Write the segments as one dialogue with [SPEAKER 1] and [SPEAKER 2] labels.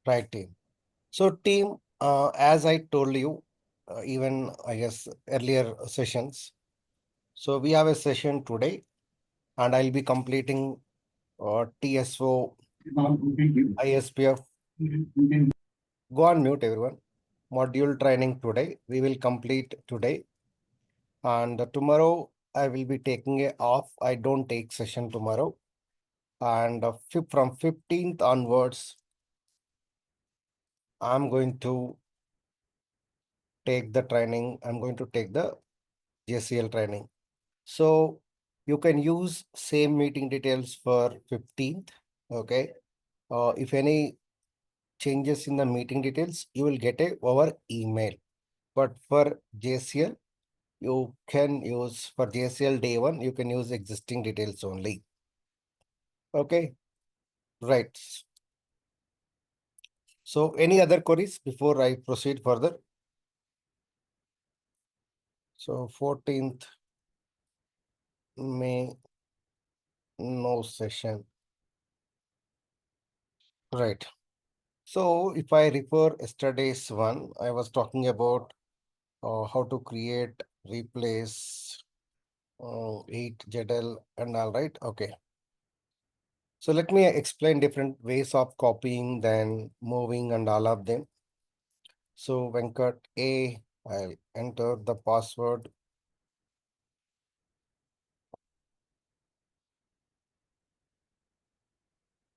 [SPEAKER 1] Right, team. So team, as I told you, even I guess earlier sessions. So we have a session today and I'll be completing TSO ISPF. Go on mute everyone. Module training today. We will complete today. And tomorrow I will be taking a off. I don't take session tomorrow. And from 15th onwards, I'm going to take the training. I'm going to take the JCL training. So you can use same meeting details for 15th. Okay. If any changes in the meeting details, you will get a over email. But for JCL, you can use for JCL day one, you can use existing details only. Okay. Right. So any other queries before I proceed further? So 14th May, no session. Right. So if I refer yesterday's one, I was talking about how to create, replace, 8 JDL and all right. Okay. So let me explain different ways of copying, then moving and all of them. So Venkat A, I'll enter the password.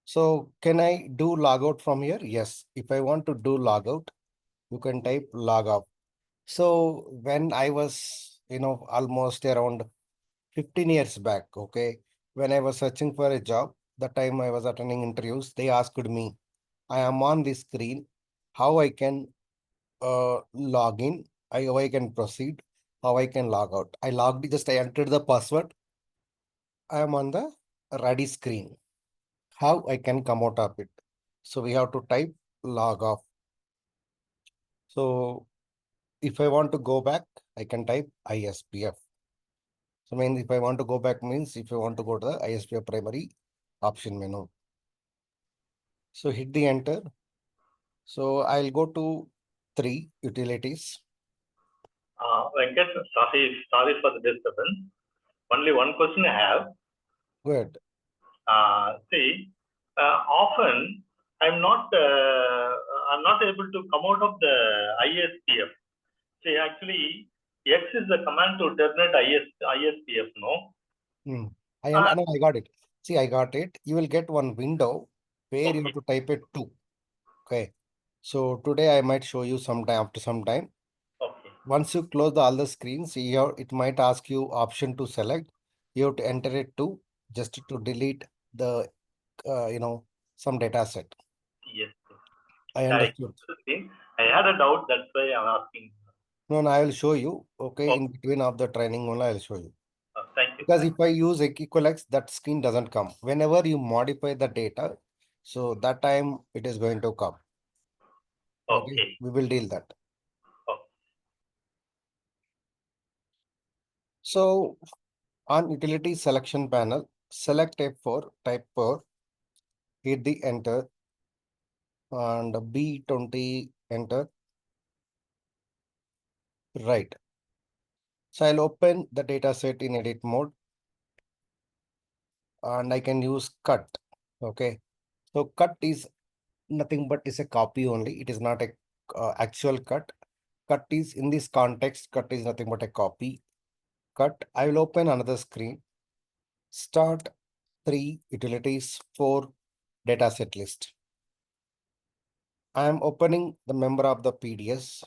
[SPEAKER 1] So can I do logout from here? Yes. If I want to do logout, you can type logout. So when I was, almost around 15 years back, okay, when I was searching for a job, the time I was attending interviews, they asked me, I am on this screen, how I can log in, how I can proceed, how I can log out. I entered the password. I am on the ready screen. How I can come out of it. So we have to type log off. So if I want to go back, I can type ISPF. So means if I want to go back means if I want to go to the ISPF primary option menu. So hit the enter. So I'll go to 3 utilities.
[SPEAKER 2] Venkat, sorry for the disturbance. Only one question I have.
[SPEAKER 1] Good.
[SPEAKER 2] Often I'm not able to come out of the ISPF. See, actually, X is the command to terminate ISPF, no?
[SPEAKER 1] No, I got it. See, I got it. You will get one window where you have to type it 2. Okay. So today I might show you sometime after some time.
[SPEAKER 2] Okay.
[SPEAKER 1] Once you close all the screens, it might ask you option to select. You have to enter it to just to delete the some data set.
[SPEAKER 2] Yes.
[SPEAKER 1] I
[SPEAKER 2] I
[SPEAKER 1] understood.
[SPEAKER 2] I had a doubt, that's why I'm asking.
[SPEAKER 1] No, I will show you. Okay,
[SPEAKER 2] Okay.
[SPEAKER 1] in between of the training only, I'll show you.
[SPEAKER 2] Thank you.
[SPEAKER 1] Because if I use equalex, that screen doesn't come. Whenever you modify the data, so that time it is going to come. Okay,
[SPEAKER 2] Okay.
[SPEAKER 1] we will deal that.
[SPEAKER 2] Okay.
[SPEAKER 1] So on utility selection panel, select F4, type 4, hit the enter and B20 enter. Right. So I'll open the data set in edit mode and I can use cut. Okay. So cut is nothing but is a copy only. It is not a actual cut. Cut is in this context, cut is nothing but a copy. Cut. I will open another screen. Start 3 utilities 4 data set list. I am opening the member of the PDS.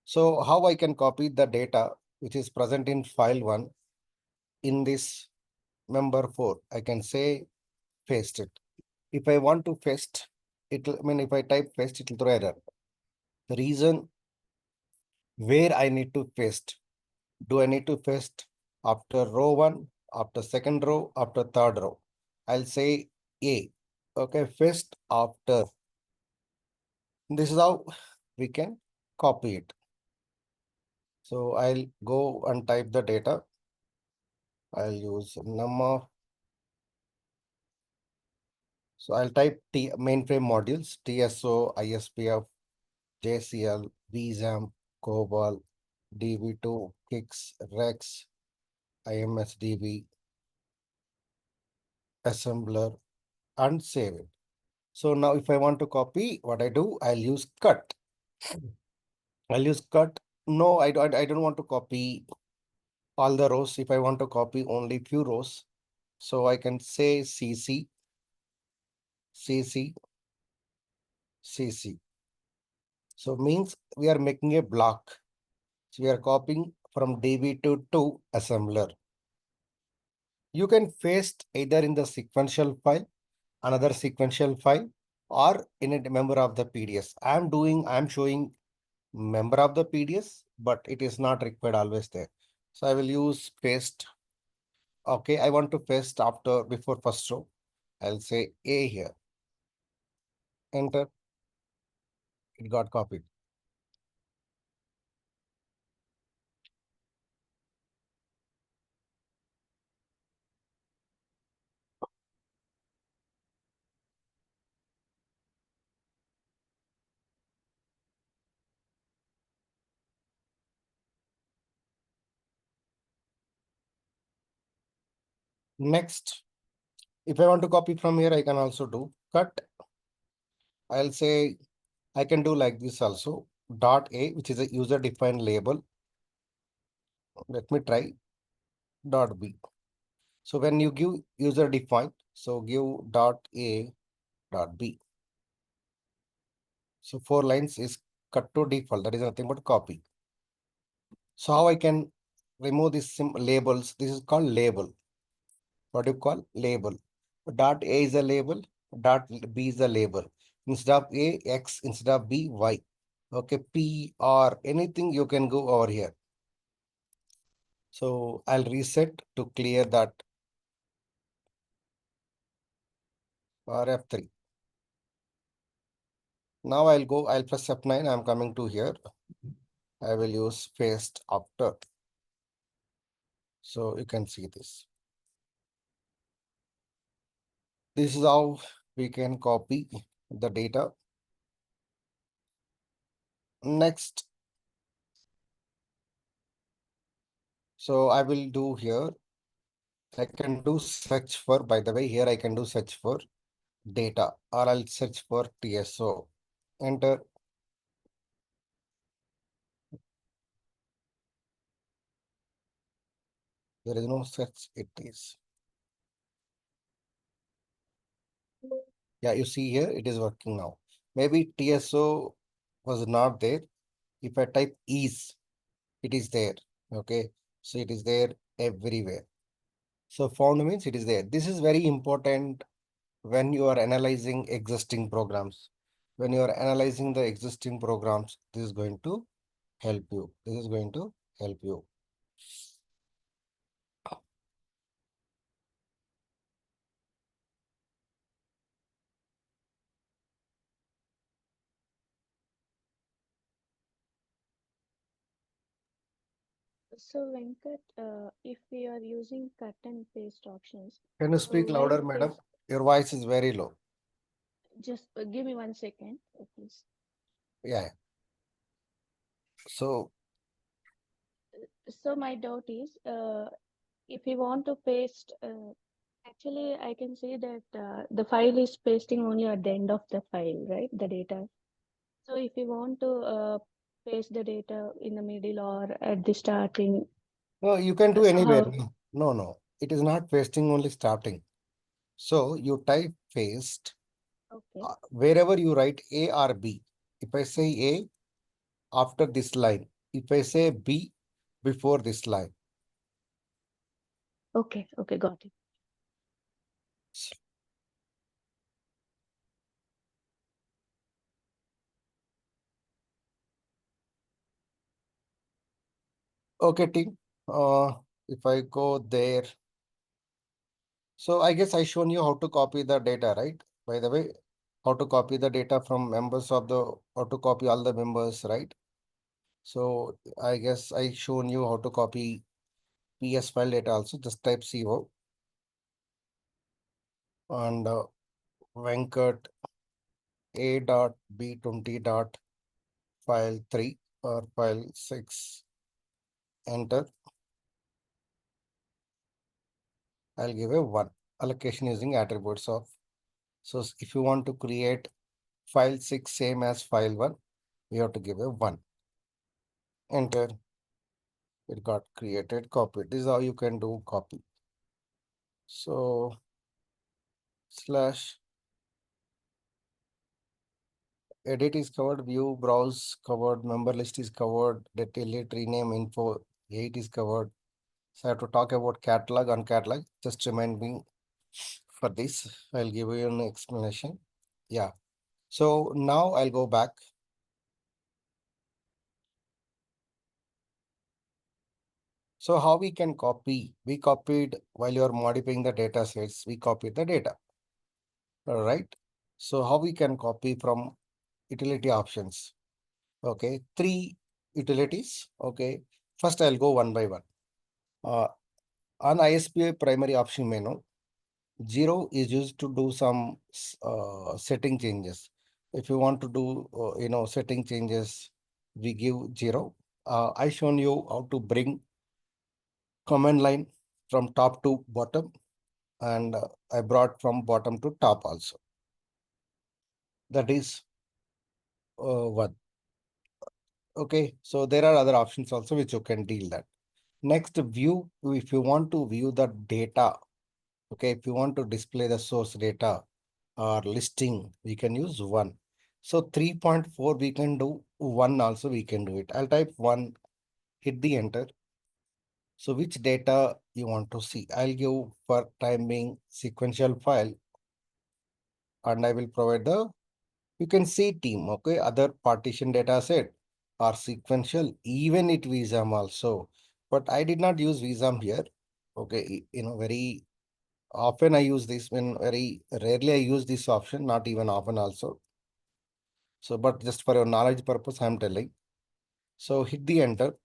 [SPEAKER 1] So how I can copy the data which is present in file 1 in this member 4? I can say paste it. If I want to paste, if I type paste, it will throw error. The reason where I need to paste. Do I need to paste after row 1, after second row, after third row? I'll say A. Okay, paste after. This is how we can copy it. So I'll go and type the data. I'll use number. So I'll type mainframe modules, TSO, ISPF, JCL, VSAM, COBOL, DB2, CICS, REXX, IMS DB, assembler, and save it. So now if I want to copy, what I do, I'll use cut. I'll use cut. No, I don't want to copy all the rows. If I want to copy only few rows, so I can say CC, CC, CC. So means we are making a block. So we are copying from DB2 to assembler. You can paste either in the sequential file, another sequential file, or in a member of the PDS. I'm showing member of the PDS, but it is not required always there. So I will use paste. Okay, I want to paste before first row. I'll say A here. Enter. It got copied. Next, if I want to copy from here, I can also do cut. I'll say I can do like this also. Dot A, which is a user defined label. Let me try dot B. So when you give user defined, so give dot A dot B. So 4 lines is cut to default. That is nothing but copy. So how I can remove these labels? This is called label. What do you call label? Dot A is a label. Dot B is a label. Instead of A, X. Instead of B, Y. Okay, P or anything you can go over here. So I'll reset to clear that or F3. Now I'll press F9. I'm coming to here. I will use paste after. So you can see this. This is how we can copy the data. Next. So I will do here. I can do search for, by the way, here I can do search for data or I'll search for TSO. Enter. There is no search. It is. Yeah, you see here, it is working now. Maybe TSO was not there. If I type is, it is there. Okay. So it is there everywhere. So found means it is there. This is very important when you are analyzing existing programs. When you are analyzing the existing programs, this is going to help you. This is going to help you.
[SPEAKER 3] So Venkat, if we are using cut and paste options,
[SPEAKER 1] Can you
[SPEAKER 3] so
[SPEAKER 1] speak
[SPEAKER 3] while
[SPEAKER 1] louder, madam?
[SPEAKER 3] paste,
[SPEAKER 1] Your voice is very low.
[SPEAKER 3] just give me 1 second, please.
[SPEAKER 1] Yeah. So
[SPEAKER 3] So my doubt is, if we want to paste, actually I can say that the file is pasting only at the end of the file, right? The data. So if we want to paste the data in the middle or at the starting,
[SPEAKER 1] no, you can do
[SPEAKER 3] so
[SPEAKER 1] anywhere.
[SPEAKER 3] how?
[SPEAKER 1] No. It is not pasting only starting. So you type paste
[SPEAKER 3] Okay,
[SPEAKER 1] wherever you write A or B. If I say A after this line, if I say B before this line.
[SPEAKER 3] okay, got it.
[SPEAKER 1] Okay, team. If I go there, so I guess I shown you how to copy the data, right? By the way, how to copy the data from members of how to copy all the members, right? So I guess I shown you how to copy PS file data also. Just type CO and Venkat A dot B20 dot file 3 or file 6. Enter. I'll give a 1. Allocation using attributes of. So if you want to create file 6 same as file 1, you have to give a 1. Enter. It got created, copied. This is how you can do copy. So slash edit is covered, view, browse covered, member list is covered, delete, rename, info, 8 is covered. So I have to talk about catalog, uncatalog. Just remind me for this. I'll give you an explanation. Yeah. So now I'll go back. So how we can copy? We copied while you're modifying the data sets, we copied the data. All right. So how we can copy from utility options? Okay, 3 utilities. Okay. First I'll go one by one. On ISPF primary option menu, 0 is used to do some setting changes. If you want to do, setting changes, we give 0. I shown you how to bring command line from top to bottom, and I brought from bottom to top also. That is 1. Okay, so there are other options also which you can deal that. Next, view. If you want to view the data, okay, if you want to display the source data or listing, we can use 1. So 3.4 we can do, 1 also we can do it. I'll type 1, hit the enter. So which data you want to see? I'll give for time being sequential file, and I will provide the, you can see team, okay, other partition data set are sequential, even it VSAM also. But I did not use VSAM here. Okay, very often I use this, when very rarely I use this option, not even often also. So, but just for your knowledge purpose, I'm telling. So hit the enter.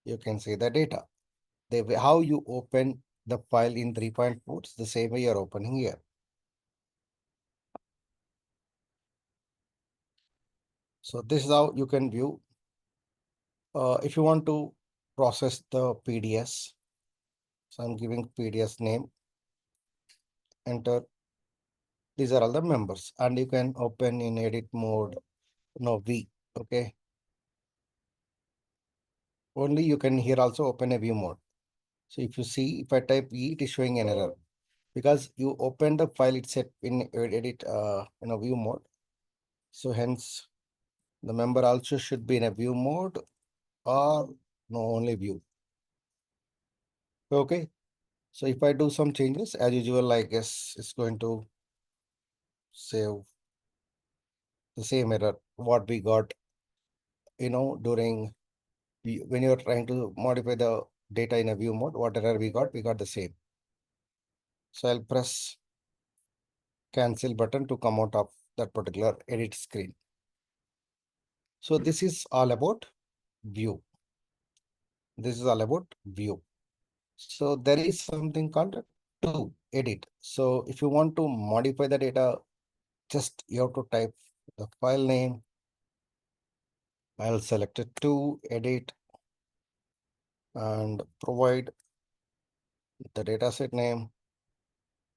[SPEAKER 1] You can see the data. How you open the file in 3.4, it's the same way you're opening here. So this is how you can view. If you want to process the PDS, so I'm giving PDS name, enter. These are all the members, and you can open in edit mode, V, okay. Only you can here also open a view mode. So if you see, if I type E, it is showing an error because you open the file itself in edit, view mode. So hence the member also should be in a view mode or no, only view. Okay. So if I do some changes, as usual, I guess it's going to save the same error what we got, during when you're trying to modify the data in a view mode, what error we got the same. So I'll press cancel button to come out of that particular edit screen. So this is all about view. This is all about view. So there is something called to edit. So if you want to modify the data, just you have to type the file name. I'll select it to edit and provide the dataset name,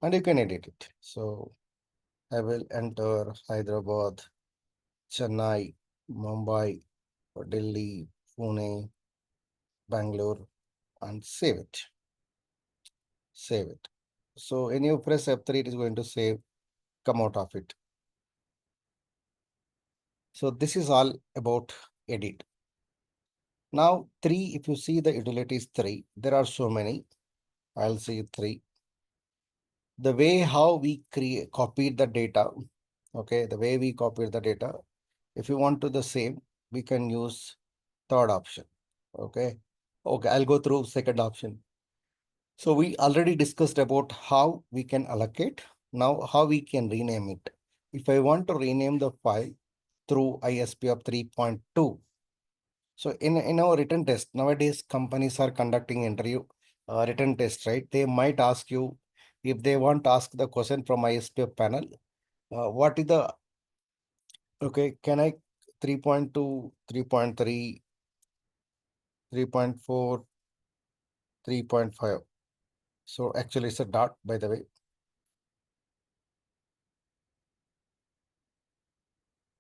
[SPEAKER 1] and you can edit it. So I will enter Hyderabad, Chennai, Mumbai, Delhi, Pune, Bangalore, and save it. Save it. So when you press F3, it is going to save, come out of it. So this is all about edit. Now 3, if you see the utilities 3, there are so many. I'll see 3. The way how we copied the data, okay, the way we copied the data, if you want to the same, we can use third option, okay. Okay, I'll go through second option. So we already discussed about how we can allocate. Now how we can rename it. If I want to rename the file through ISPF 3.2, so in our written test, nowadays companies are conducting interview written test, right? They might ask you if they want to ask the question from ISPF panel, what is the, okay, can I 3.2, 3.3, 3.4, 3.5. So actually it's a dot, by the way.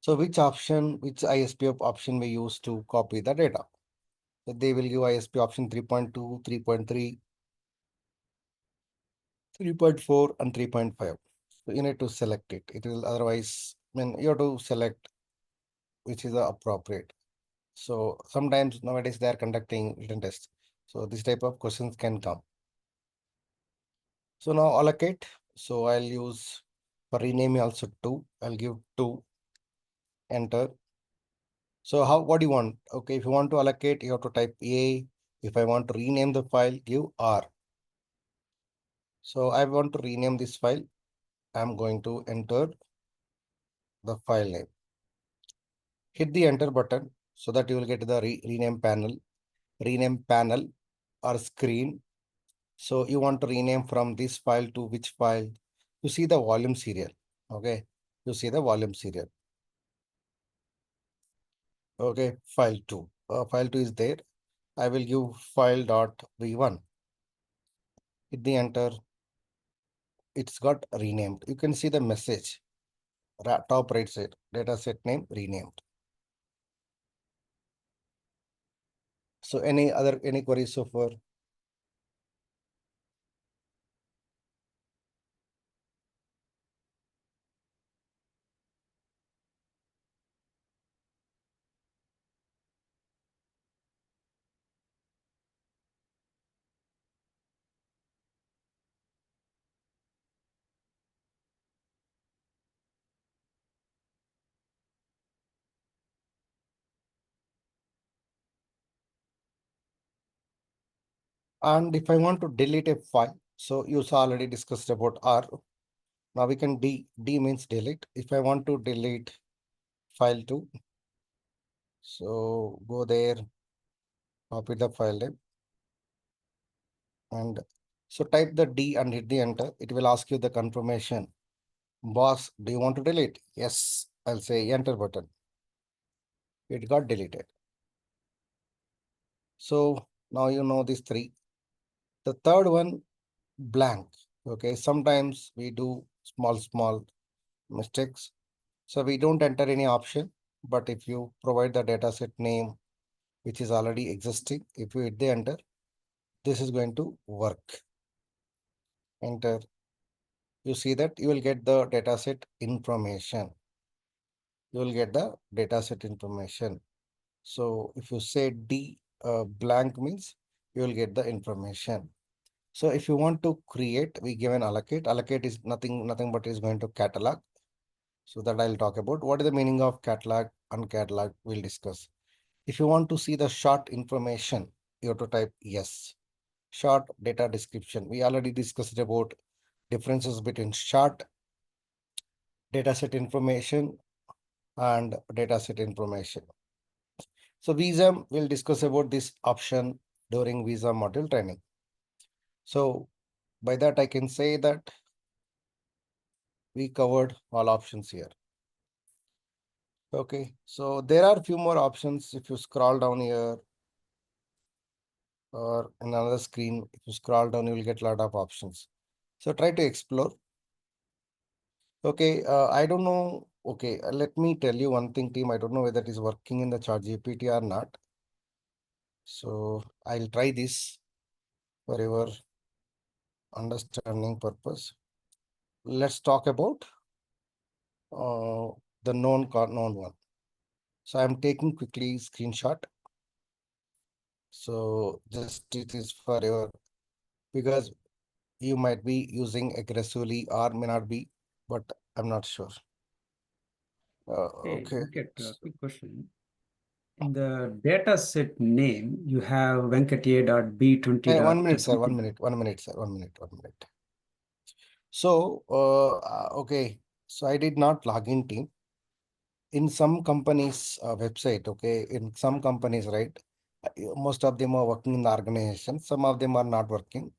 [SPEAKER 1] So which option, which ISPF option we use to copy the data? So they will give ISP option 3.2, 3.3, 3.4 and 3.5. So you need to select it. It will otherwise, I mean, you have to select which is the appropriate. So sometimes nowadays they are conducting written tests. So this type of questions can come. So now allocate. So I'll use for rename also 2. I'll give 2. Enter. So what do you want? Okay, if you want to allocate, you have to type A. If I want to rename the file, give R. So I want to rename this file. I'm going to enter the file name. Hit the enter button so that you will get the rename panel or screen. So you want to rename from this file to which file? You see the volume serial. Okay, you see the volume serial. Okay, file 2. File 2 is there. I will give file.v1. Hit the enter. It's got renamed. You can see the message. Top right side, data set name renamed. So any queries so far? And if I want to delete a file, so you already discussed about R. Now we can D means delete. If I want to delete file 2, so go there, copy the file name, and so type the D and hit the enter. It will ask you the confirmation. Boss, do you want to delete? Yes, I'll say enter button. It got deleted. So now you know these 3. The third one, blank. Okay, sometimes we do small mistakes. So we don't enter any option, but if you provide the dataset name, which is already existing, if you hit the enter, this is going to work. Enter. You see that you will get the dataset information. You will get the dataset information. So if you say D blank means you will get the information. So if you want to create, we give an allocate. Allocate is nothing but is going to catalog. So that I'll talk about. What is the meaning of catalog and catalog? We'll discuss. If you want to see the short information, you have to type yes. Short data description. We already discussed about differences between short dataset information and dataset information. So VSAM will discuss about this option during VSAM module training. So by that I can say that we covered all options here. Okay, so there are a few more options. If you scroll down here or another screen, if you scroll down, you will get a lot of options. So try to explore. Okay, I don't know. Okay, let me tell you one thing, team. I don't know whether it is working in the ChatGPT or not. So I'll try this for your understanding purpose. Let's talk about the known one. So I'm taking quickly screenshot. So just it is for your, because you might be using aggressively or may not be, but I'm not sure.
[SPEAKER 4] Hey,
[SPEAKER 1] Okay.
[SPEAKER 4] Venkat, quick question. In the data set name, you have venkata.b20.
[SPEAKER 1] Hey, 1 minute, sir. 1 minute. 1 minute, sir. 1 minute. 1 minute. So, okay. So I did not log in, team. In some companies' website, okay, in some companies, right, most of them are working in the organization. Some of them are not working.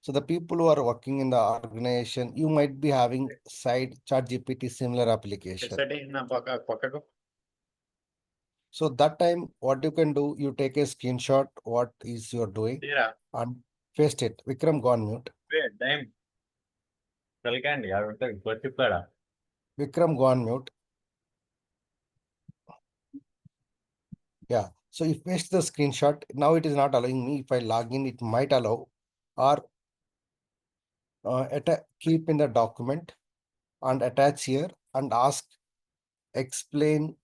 [SPEAKER 1] So the people who are working in the organization, you might be having side ChatGPT similar application. So that time, what you can do, you take a screenshot, what is you're doing, and paste it. Vikram, go on mute. Vikram, go on mute. Yeah. So if paste the screenshot, now it is not allowing me. If I log in, it might allow, or keep in the document and attach here and ask, explain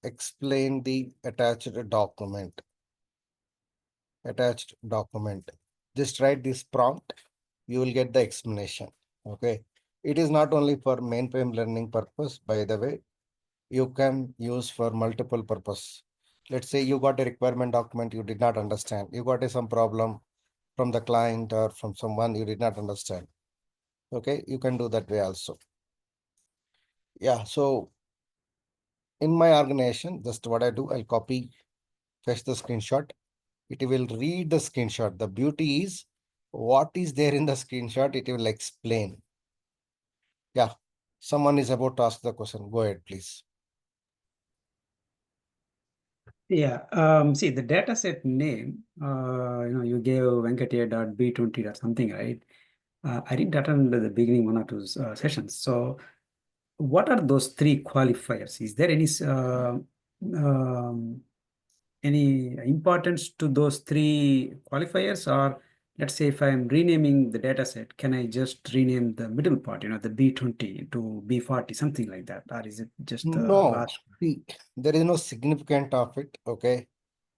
[SPEAKER 1] the attached document. Just write this prompt, you will get the explanation. Okay. It is not only for mainframe learning purpose, by the way, you can use for multiple purpose. Let's say you got a requirement document you did not understand. You got some problem from the client or from someone you did not understand. Okay, you can do that way also. Yeah, so in my organization, just what I do, I'll copy, paste the screenshot. It will read the screenshot. The beauty is what is there in the screenshot, it will explain. Yeah, someone is about to ask the question. Go ahead, please.
[SPEAKER 4] Yeah, see the dataset name, you gave Venkatia.b20 or something, right? I didn't attend the beginning one or two sessions. So what are those three qualifiers? Is there any importance to those three qualifiers? Or let's say if I'm renaming the dataset, can I just rename the middle part, the B20 to B40, something like that? Or is it just the
[SPEAKER 1] No,
[SPEAKER 4] last?
[SPEAKER 1] see, there is no significant of it. Okay,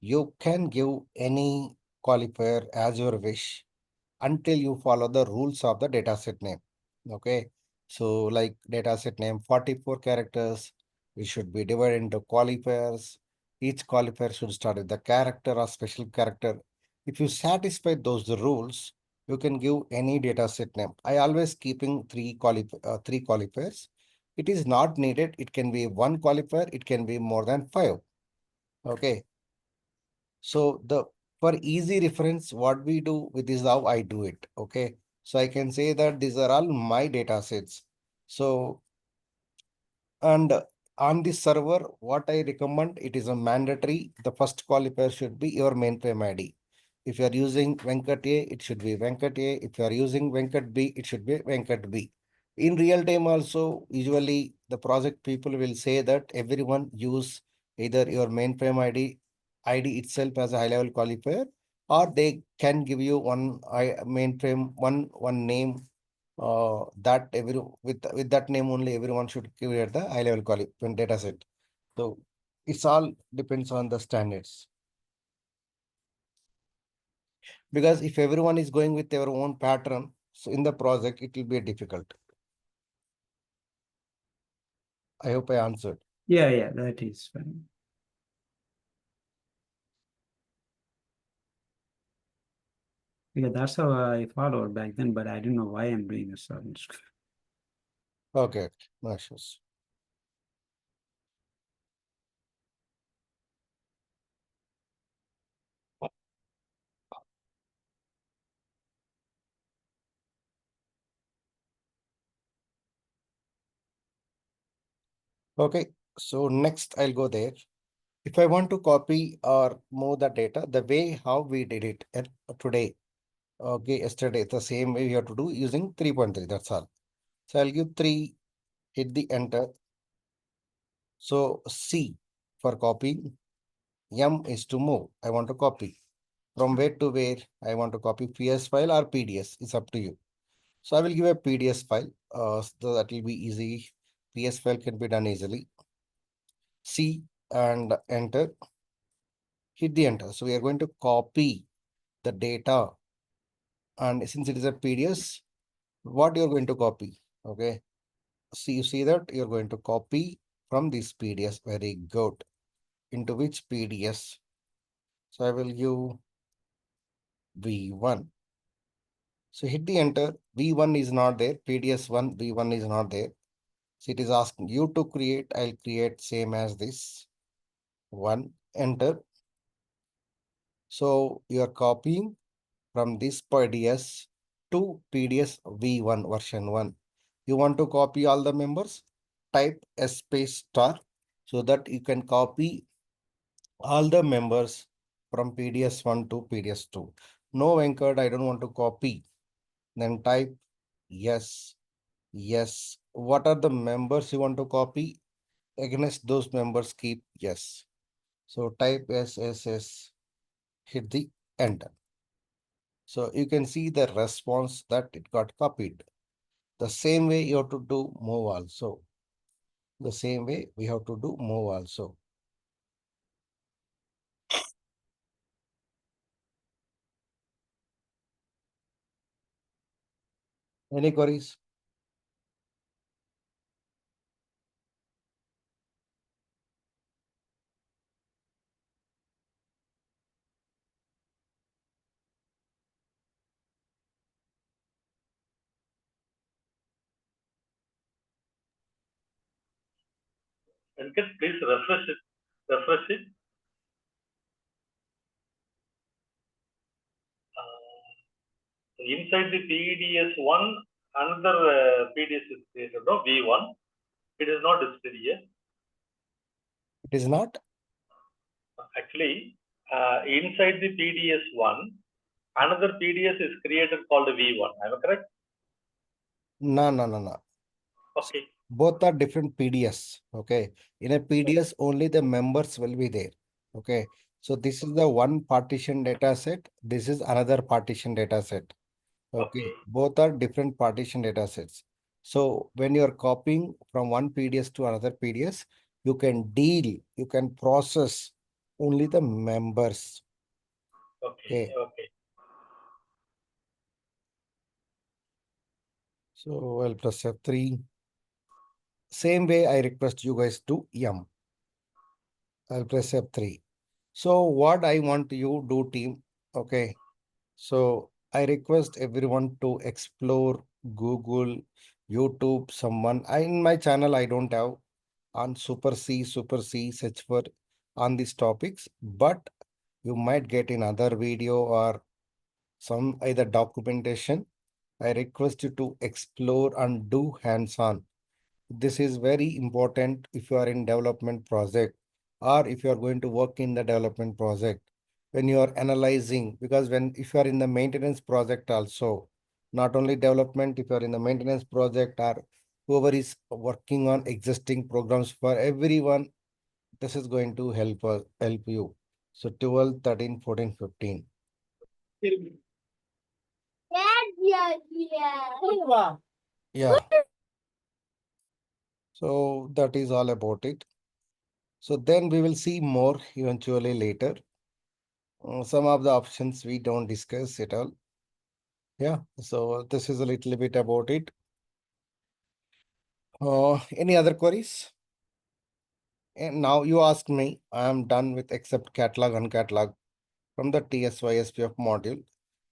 [SPEAKER 1] you can give any qualifier as your wish until you follow the rules of the dataset name. Okay, so like dataset name 44 characters, it should be divided into qualifiers. Each qualifier should start with the character or special character. If you satisfy those rules, you can give any dataset name. I always keeping three qualifiers. It is not needed. It can be one qualifier. It can be more than 5. Okay. So for easy reference, what we do with this, how I do it. Okay. So I can say that these are all my data sets. So, and on this server, what I recommend, it is a mandatory. The first qualifier should be your mainframe ID. If you are using Venkat A, it should be Venkat A. If you are using Venkat B, it should be Venkat B. In real time also, usually the project people will say that everyone use either your mainframe ID itself as a high level qualifier, or they can give you one mainframe, one name that with that name only everyone should create the high level qualifier data set. So it's all depends on the standards. Because if everyone is going with their own pattern, so in the project it will be difficult. I hope I answered.
[SPEAKER 4] Yeah, that is fine. Yeah, that's how I followed back then, but I didn't know why I'm doing this.
[SPEAKER 1] Okay, no issues. Okay, so next I'll go there. If I want to copy or move the data, the way how we did it today, okay, yesterday, the same way we have to do using 3.3, that's all. So I'll give 3, hit the enter. So C for copying, M is to move. I want to copy. From where to where I want to copy PS file or PDS, it's up to you. So I will give a PDS file, so that will be easy. PS file can be done easily. C and enter, hit the enter. So we are going to copy the data, and since it is a PDS, what you're going to copy, okay? See, you see that you're going to copy from this PDS, very good. Into which PDS? So I will give V1. So hit the enter. V1 is not there. PDS1, V1 is not there. So it is asking you to create. I'll create same as this. 1, enter. So you are copying from this PDS to PDS V1 version 1. You want to copy all the members? Type S space star so that you can copy all the members from PDS 1 to PDS 2. No, Venkat, I don't want to copy. Then type yes, yes. What are the members you want to copy? Against those members, keep yes. So type yes, hit the enter. So you can see the response that it got copied. The same way you have to do move also. The same way we have to do move also. Any queries?
[SPEAKER 2] Venkat, please refresh it. Refresh it. Inside the PDS1, another PDS is created, no? V1. It is not displayed here.
[SPEAKER 1] It is not?
[SPEAKER 2] Actually, inside the PDS1, another PDS is created called V1. Am I correct?
[SPEAKER 1] No.
[SPEAKER 2] Okay.
[SPEAKER 1] Both are different PDS. Okay. In a PDS, only the members will be there. Okay. So this is the one partition data set. This is another partition data set. Okay. Both are different partition data sets. So when you are copying from one PDS to another PDS, you can process only the members.
[SPEAKER 2] Okay.
[SPEAKER 1] So I'll press F3. Same way I request you guys to M. I'll press F3. So what I want you do, team. Okay. So I request everyone to explore Google, YouTube, someone. In my channel, I don't have on Super C, search for on these topics, but you might get in other video or some either documentation. I request you to explore and do hands-on. This is very important if you are in development project or if you are going to work in the development project when you are analyzing, because if you are in the maintenance project also, not only development, if you are in the maintenance project or whoever is working on existing programs, for everyone, this is going to help you. So 12, 13, 14, 15. Yeah. So that is all about it. So then we will see more eventually later. Some of the options we don't discuss at all. Yeah, so this is a little bit about it. Any other queries? And now you ask me, I am done with except catalog and catalog from the TSO ISPF module.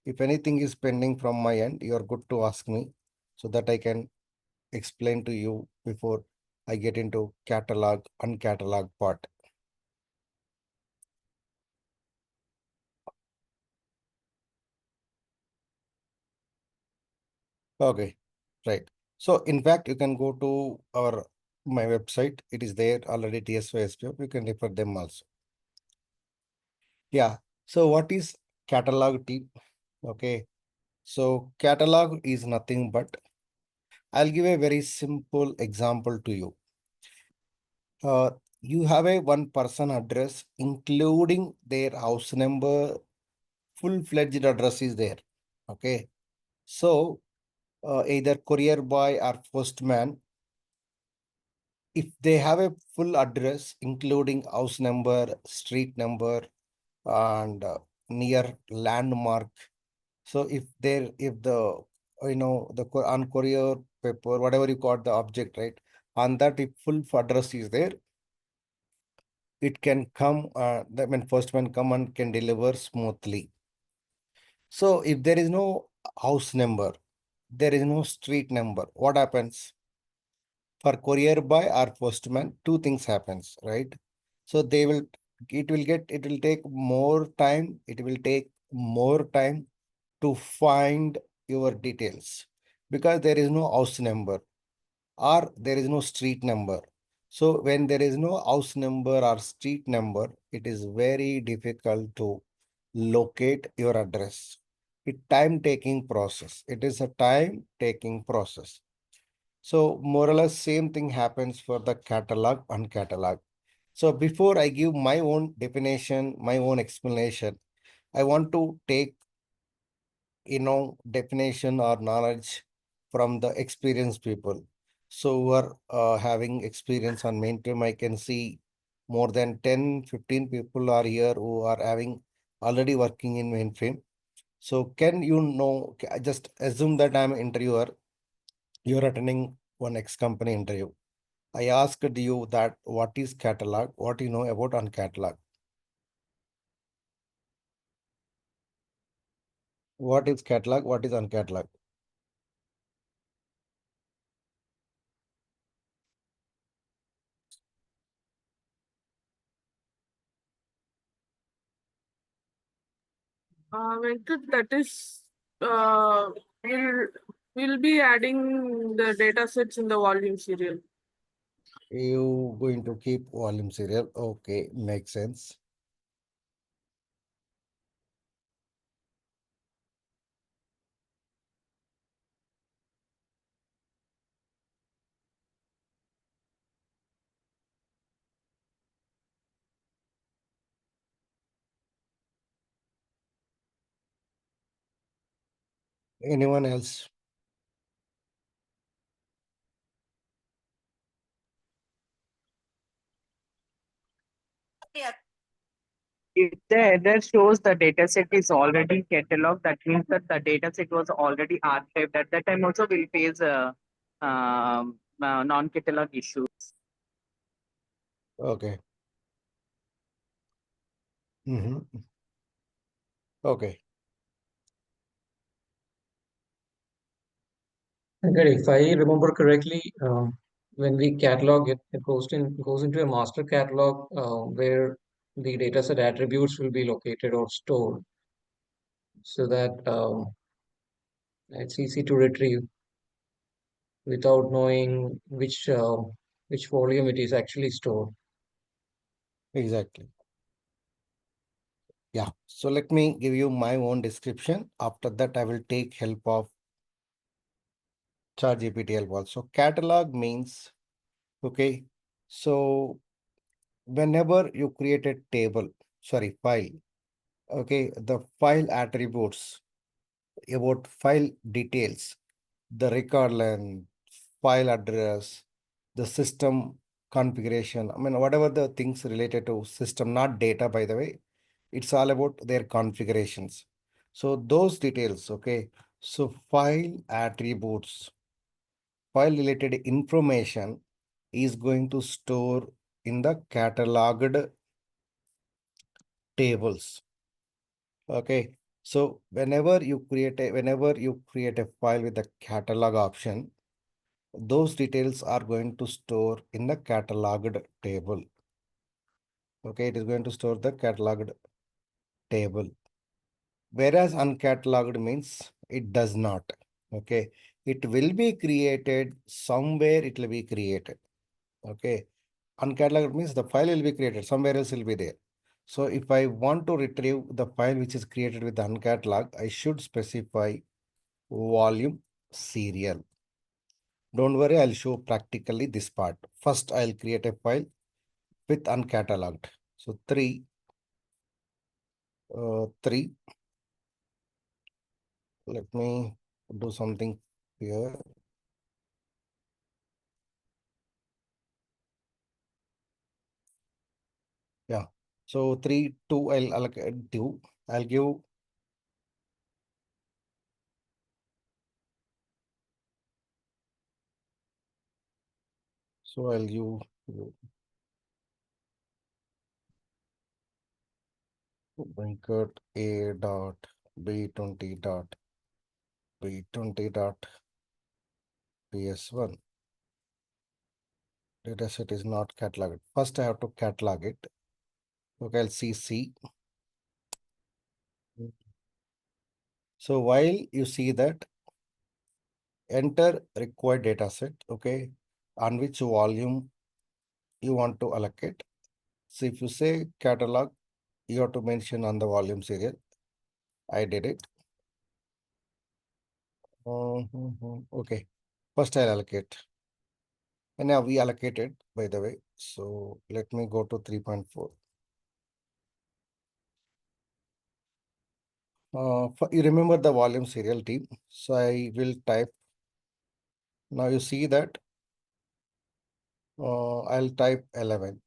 [SPEAKER 1] If anything is pending from my end, you are good to ask me so that I can explain to you before I get into catalog, uncatalog part. Okay, right. So in fact, you can go to my website. It is there already, TSO ISPF. You can refer them also. Yeah. So what is catalog tip? Okay. So catalog is nothing but, I'll give a very simple example to you. You have a one person address, including their house number, full-fledged address is there. Okay. So either courier boy or postman, if they have a full address, including house number, street number, and near landmark. So if the on courier paper, whatever you got the object, right? On that, if full address is there, it can come, postman come and can deliver smoothly. So if there is no house number, there is no street number, what happens? For courier boy or postman, two things happens, right? So it will take more time. It will take more time to find your details because there is no house number or there is no street number. So when there is no house number or street number, it is very difficult to locate your address. It's time-taking process. It is a time-taking process. So more or less same thing happens for the catalog and catalog. So before I give my own definition, my own explanation, I want to take, definition or knowledge from the experienced people. So who are having experience on mainframe, I can see more than 10, 15 people are here who are having already working in mainframe. So can just assume that I'm an interviewer, you're attending one X company interview. I asked you that what is catalog, what you know about on catalog. What is catalog, what is on catalog?
[SPEAKER 5] Venkat, that is, we'll, we'll be adding the data sets in the volume serial.
[SPEAKER 1] You going to keep volume serial? Okay, makes sense. Anyone else?
[SPEAKER 6] If the error shows the dataset is already cataloged, that means that the dataset was already archived. At that time also we'll face a non-catalog issue.
[SPEAKER 1] Okay. Okay.
[SPEAKER 7] Okay, if I remember correctly, when we catalog it, it goes into a master catalog where the dataset attributes will be located or stored, so that it's easy to retrieve without knowing which volume it is actually stored.
[SPEAKER 1] Exactly. Yeah. So let me give you my own description. After that, I will take help of ChatGPT help also. Catalog means, okay, so whenever you create a file, okay, the file attributes about file details, the record length, file address, the system configuration. I mean, whatever the things related to system, not data, by the way, it's all about their configurations. So those details, okay. So file attributes, file related information is going to store in the cataloged tables. Okay. So whenever you create a file with the catalog option, those details are going to store in the cataloged table. Okay, it is going to store the cataloged table. Whereas uncatalogued means it does not. Okay, it will be created somewhere, it will be created. Okay, uncatalogued means the file will be created, somewhere else will be there. So if I want to retrieve the file which is created with the uncatalogue, I should specify volume serial. Don't worry, I'll show practically this part. First, I'll create a file with uncatalogued. So 3. Let me do something here. Yeah. So 3, 2, I'll allocate 2. I'll give so I'll give Venkat A dot B20 dot B20 dot PS1. Dataset is not cataloged. First, I have to catalog it. Okay, I'll see C. So while you see that, enter required data set, okay, on which volume you want to allocate. So if you say catalog, you have to mention on the volume serial. I did it. Okay, first I'll allocate. And now we allocated, by the way. So let me go to 3.4. You remember the volume serial team. So I will type. Now you see that I'll type 11.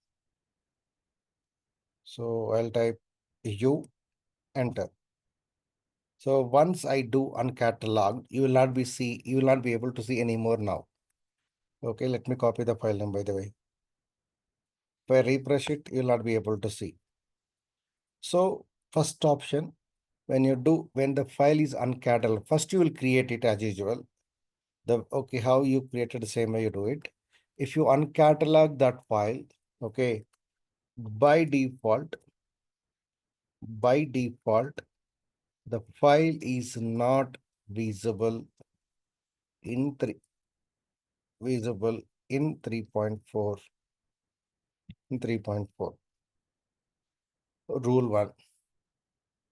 [SPEAKER 1] So I'll type U, enter. So once I do uncatalog, you will not be able to see anymore now. Okay, let me copy the file name, by the way. If I refresh it, you will not be able to see. So first option, when the file is uncatalogued, first you will create it as usual. Okay, how you created the same way you do it. If you uncatalog that file, okay, by default, the file is not visible in 3.4. In 3.4. Rule 1.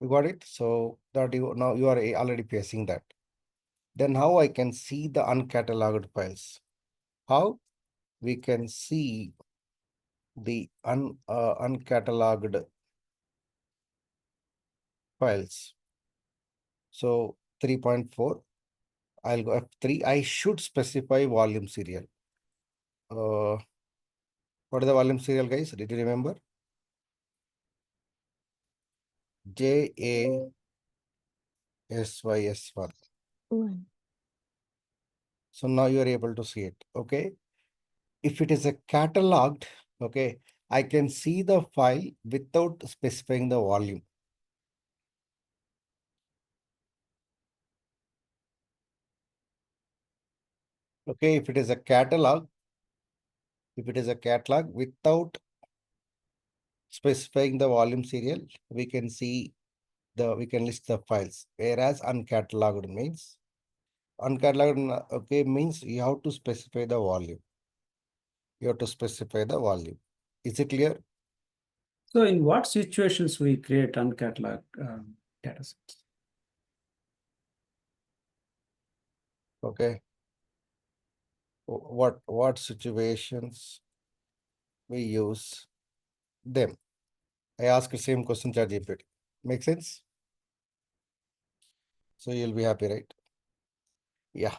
[SPEAKER 1] You got it? So that now you are already facing that. Then how I can see the uncatalogued files? How we can see the uncatalogued files? So 3.4, I'll go F3. I should specify volume serial. What is the volume serial, guys? Did you remember? JASYS1.
[SPEAKER 3] 1.
[SPEAKER 1] So now you are able to see it. Okay. If it is a cataloged, okay, I can see the file without specifying the volume. Okay, if it is a catalog without specifying the volume serial, we can list the files. Whereas uncatalogued means means you have to specify the volume. Is it clear?
[SPEAKER 4] So in what situations we create uncatalogued data sets?
[SPEAKER 1] Okay. What situations we use them? I ask the same question to ChatGPT. Make sense? So you'll be happy, right? Yeah.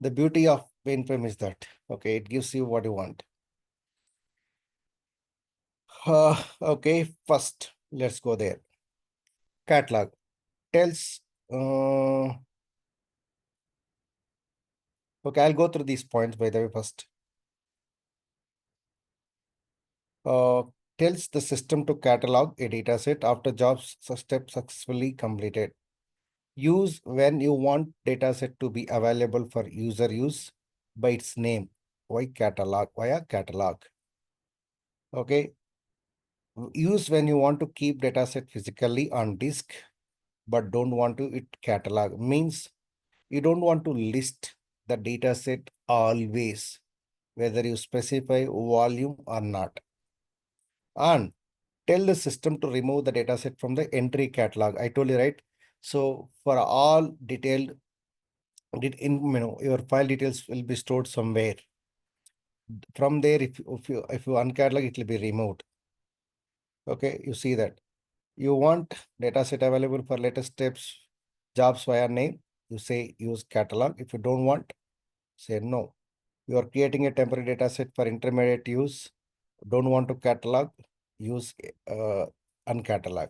[SPEAKER 1] The beauty of mainframe is that, okay, it gives you what you want. Okay, first, let's go there. Catalog tells, okay, I'll go through these points, by the way, first. Tells the system to catalog a data set after jobs step successfully completed. Use when you want data set to be available for user use by its name. Why catalog? Via catalog. Okay. Use when you want to keep data set physically on disk, but don't want to it catalog. Means you don't want to list the data set always, whether you specify volume or not. And tell the system to remove the data set from the entry catalog. I told you, right? So for all detailed, your file details will be stored somewhere. From there, if you uncatalog, it will be removed. Okay, you see that. You want data set available for latest steps, jobs via name, you say use catalog. If you don't want, say no. You are creating a temporary data set for intermediate use. Don't want to catalog, use uncatalog.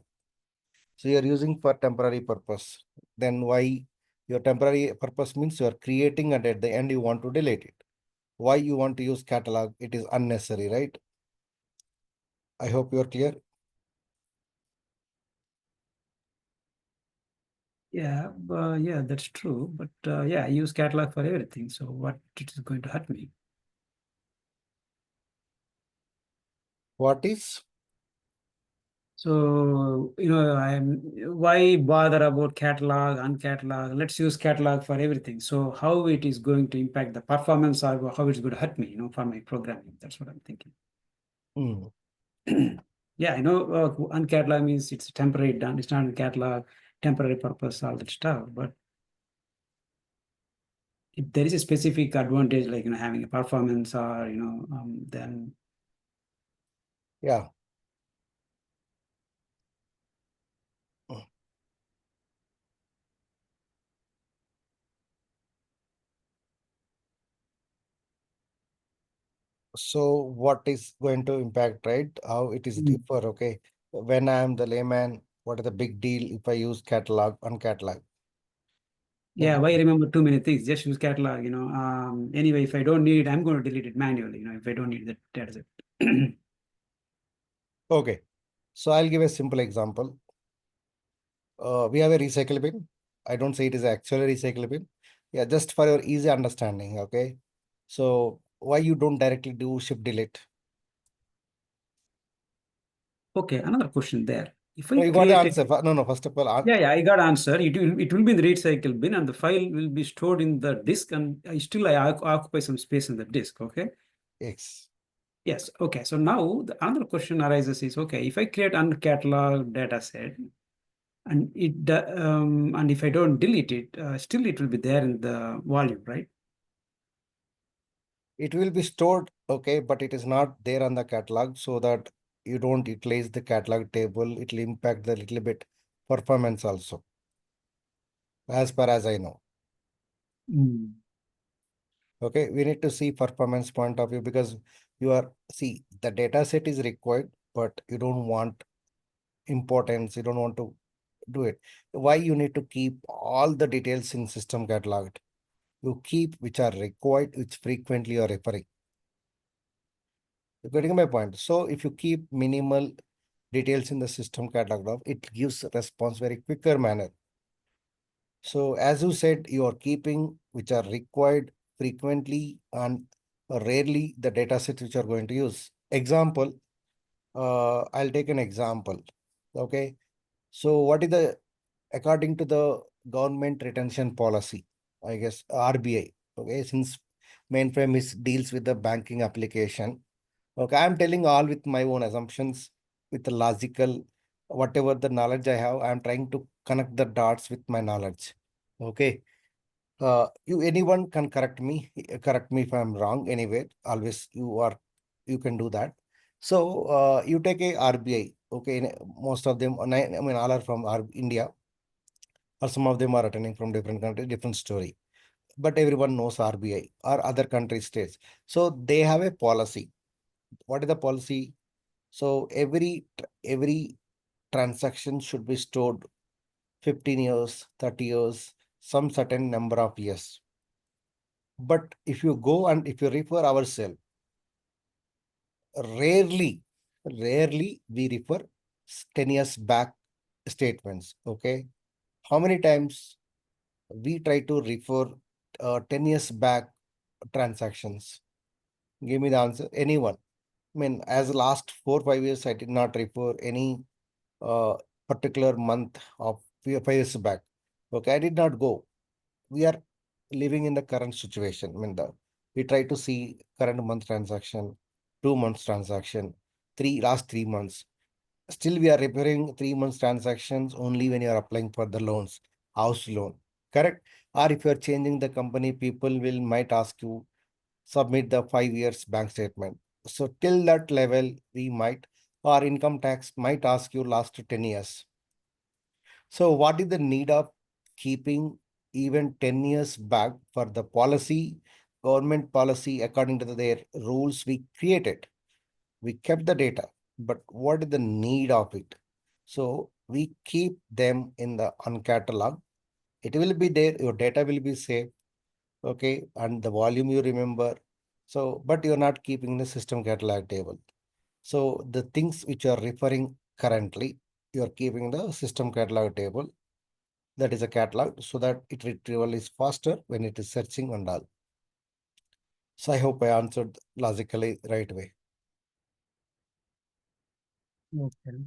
[SPEAKER 1] So you are using for temporary purpose. Then why your temporary purpose means you are creating and at the end you want to delete it. Why you want to use catalog? It is unnecessary, right? I hope you are clear.
[SPEAKER 4] Yeah, yeah, that's true. But yeah, I use catalog for everything. So what it is going to hurt me?
[SPEAKER 1] What is?
[SPEAKER 4] So, why bother about catalog, uncatalog? Let's use catalog for everything. So how it is going to impact the performance or how it's going to hurt me, for my programming. That's what I'm thinking. Yeah, I know uncatalog means it's temporary done. It's not a catalog, temporary purpose, all that stuff. But if there is a specific advantage, like having a performance or then
[SPEAKER 1] Yeah. So what is going to impact, right? How it is differ, okay? When I am the layman, what is the big deal if I use catalog, uncatalog?
[SPEAKER 4] yeah, why remember too many things? Just use catalog, anyway, if I don't need it, I'm going to delete it manually, if I don't need that data set.
[SPEAKER 1] Okay. So I'll give a simple example. We have a recycle bin. I don't say it is actually a recycle bin. Yeah, just for your easy understanding, okay? So why you don't directly do shift delete?
[SPEAKER 4] Okay, another question there. If I
[SPEAKER 1] No, you got the
[SPEAKER 4] create
[SPEAKER 1] answer. No, first of all,
[SPEAKER 4] yeah, I got answer. It will be in the recycle bin and the file will be stored in the disk and I occupy some space in the disk, okay?
[SPEAKER 1] X.
[SPEAKER 4] Yes, okay. So now the another question arises is, okay, if I create uncataloged data set and and if I don't delete it, still it will be there in the volume, right?
[SPEAKER 1] It will be stored, okay, but it is not there on the catalog so that you don't utilize the catalog table. It will impact the little bit performance also, as far as I know. Okay, we need to see performance point of view because the data set is required, but you don't want importance. You don't want to do it. Why you need to keep all the details in system catalog? You keep which are required, which frequently are referring. You're getting my point. So if you keep minimal details in the system catalog, it gives response very quicker manner. So as you said, you are keeping which are required frequently and rarely the data sets which are going to use. Example, I'll take an example. Okay. So what is according to the government retention policy, I guess RBI, okay, since mainframe deals with the banking application. Okay, I'm telling all with my own assumptions, with the logical, whatever the knowledge I have, I'm trying to connect the dots with my knowledge. Okay. Anyone can correct me if I'm wrong anyway. Always you can do that. So you take a RBI, okay, most of them, all are from India, or some of them are attending from different countries, different story. But everyone knows RBI or other country states. So they have a policy. What is the policy? So every transaction should be stored 15 years, 30 years, some certain number of years. But if you go and if you refer ourselves, rarely we refer 10 years back statements. Okay. How many times we try to refer 10 years back transactions? Give me the answer. Anyone? As last 4-5 years, I did not refer any uh, particular month of 5 years back. Okay, I did not go. We are living in the current situation. We try to see current month transaction, 2 months transaction, last 3 months. Still, we are referring 3 months transactions only when you are applying for the loans, house loan, correct? Or if you are changing the company, people might ask you submit the 5 years bank statement. So till that level, we might, or income tax might ask you last 10 years. So what is the need of keeping even 10 years back for the policy, government policy, according to their rules we created? We kept the data, but what is the need of it? So we keep them in the uncatalog. It will be there, your data will be safe, okay, and the volume you remember. So, but you're not keeping the system catalog table. So the things which are referring currently, you're keeping the system catalog table. That is a catalog so that it retrieval is faster when it is searching and all. So I hope I answered logically right way.
[SPEAKER 4] Okay.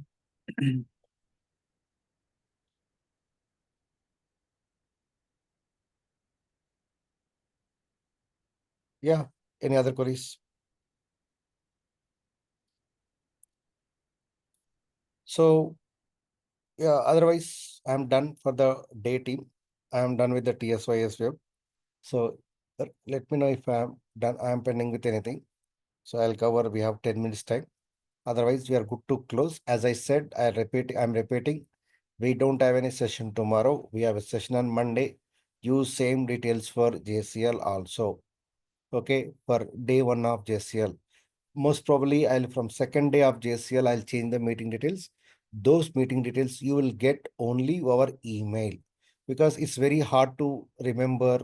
[SPEAKER 1] Yeah, any other queries? So yeah, otherwise I'm done for the day team. I'm done with the TSO ISPF. So let me know if I'm done. I'm pending with anything. So I'll cover. We have 10 minutes time. Otherwise, we are good to close. As I said, I'm repeating. We don't have any session tomorrow. We have a session on Monday. Use same details for JCL also. Okay, for day one of JCL. Most probably I'll from second day of JCL, I'll change the meeting details. Those meeting details you will get only over email because it's very hard to remember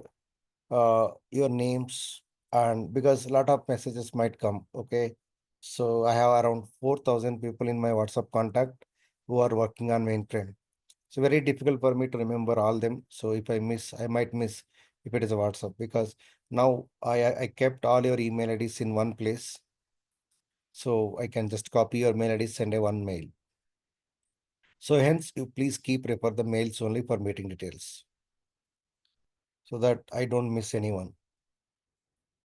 [SPEAKER 1] your names, and because a lot of messages might come. Okay. So I have around 4,000 people in my WhatsApp contact who are working on mainframe. So very difficult for me to remember all them. So if I miss, I might miss if it is a WhatsApp, because now I kept all your email IDs in one place. So I can just copy your mail ID, send a one mail. So hence you please keep refer the mails only for meeting details so that I don't miss anyone.